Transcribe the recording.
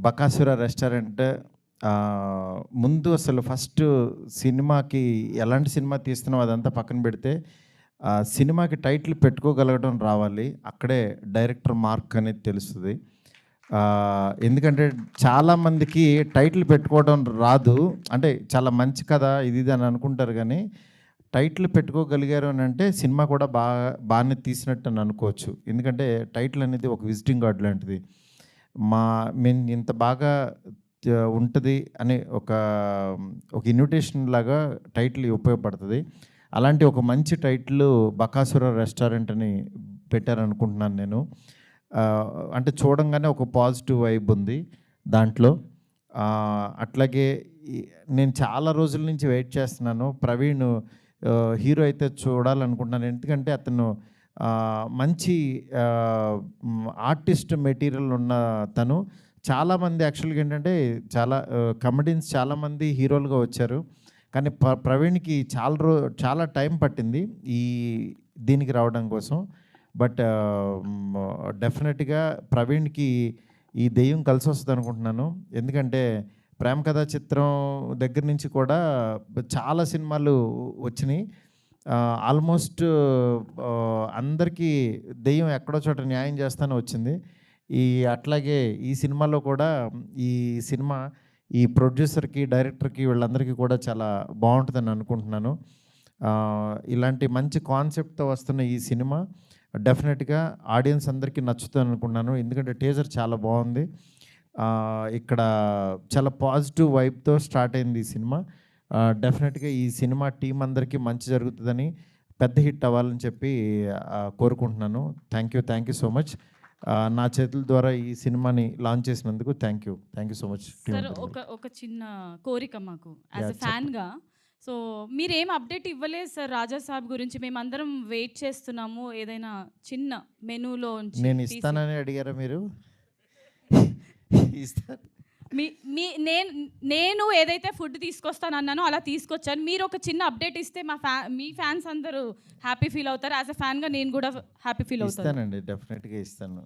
Bakasura restaurant ముందు అసలు first సినిమాకి ఎలాంటి సినిమా తీస్తున్నాం అదంతా పక్కన పెడితే సినిమాకి టైటిల్ పెట్టుకోగలగడం రావాలి. అక్కడే డైరెక్టర్ మార్క్ అనేది తెలుస్తుంది. ఎందుకంటే చాలామందికి టైటిల్ పెట్టుకోవడం రాదు. అంటే చాలా మంచి కథ ఇది అని అనుకుంటారు, కానీ టైటిల్ పెట్టుకోగలిగారు అని అంటే సినిమా కూడా బాగానే తీసినట్టు అని అనుకోవచ్చు. ఎందుకంటే టైటిల్ అనేది ఒక విజిటింగ్ కార్డ్ లాంటిది. మేము ఇంత బాగా ఉంటుంది అని ఒక ఇన్విటేషన్ లాగా టైటిల్ ఉపయోగపడుతుంది. అలాంటి ఒక మంచి టైటిల్ బకాసుర రెస్టారెంట్ అని పెట్టారనుకుంటున్నాను నేను. అంటే చూడంగానే ఒక పాజిటివ్ వైబ్ ఉంది దాంట్లో. అట్లాగే నేను చాలా రోజుల నుంచి వెయిట్ చేస్తున్నాను. ప్రవీణ్ హీరో అయితే చూడాలనుకుంటున్నాను. ఎందుకంటే అతను మంచి ఆర్టిస్ట్ మెటీరియల్ ఉన్న తను. చాలామంది యాక్చువల్గా ఏంటంటే కమెడియన్స్ చాలామంది హీరోలుగా వచ్చారు, కానీ ప్రవీణ్కి చాలా టైం పట్టింది దీనికి రావడం కోసం. బట్ డెఫినెట్గా ప్రవీణ్కి ఈ దెయ్యం కలిసి వస్తుంది అనుకుంటున్నాను. ఎందుకంటే ప్రేమ కథా చిత్రం దగ్గర నుంచి కూడా చాలా సినిమాలు వచ్చినాయి. ఆల్మోస్ట్ అందరికీ దెయ్యం ఎక్కడో చోట న్యాయం చేస్తానే వచ్చింది. అట్లాగే ఈ సినిమాలో కూడా ఈ ప్రొడ్యూసర్కి, డైరెక్టర్కి వీళ్ళందరికీ కూడా చాలా బాగుంటుందని అనుకుంటున్నాను. ఇలాంటి మంచి కాన్సెప్ట్తో వస్తున్న ఈ సినిమా డెఫినెట్గా ఆడియన్స్ అందరికీ నచ్చుతుంది అనుకుంటున్నాను. ఎందుకంటే టీజర్ చాలా బాగుంది. ఇక్కడ చాలా పాజిటివ్ వైబ్తో స్టార్ట్ అయింది ఈ సినిమా. డెఫినెట్గా ఈ సినిమా టీం అందరికీ మంచి జరుగుతుందని, పెద్ద హిట్ అవ్వాలని చెప్పి కోరుకుంటున్నాను. Thank you so much. నా చేతుల ద్వారా ఈ సినిమాని లాంచ్ చేసినందుకు థ్యాంక్ యూ సో మచ్. ఒక చిన్న కోరిక మాకు యాజ్ ఎ ఫ్యాన్గా. సో మీరేం అప్డేట్ ఇవ్వలేదు సార్ రాజా సాబ్ గురించి. మేమందరం వెయిట్ చేస్తున్నాము. ఏదైనా చిన్న మెనూలో నేను ఇస్తానని అడిగారా మీరు? నేను ఏదైతే ఫుడ్ తీసుకొస్తాను అన్నానో అలా తీసుకొచ్చాను. మీరు ఒక చిన్న అప్డేట్ ఇస్తే మీ ఫ్యాన్స్ అందరూ హ్యాపీ ఫీల్ అవుతారు. యాజ్ ఎ ఫ్యాన్గా నేను కూడా హ్యాపీ ఫీల్ అవుతాను. ఇస్తానండి, డెఫినెట్గా ఇస్తాను.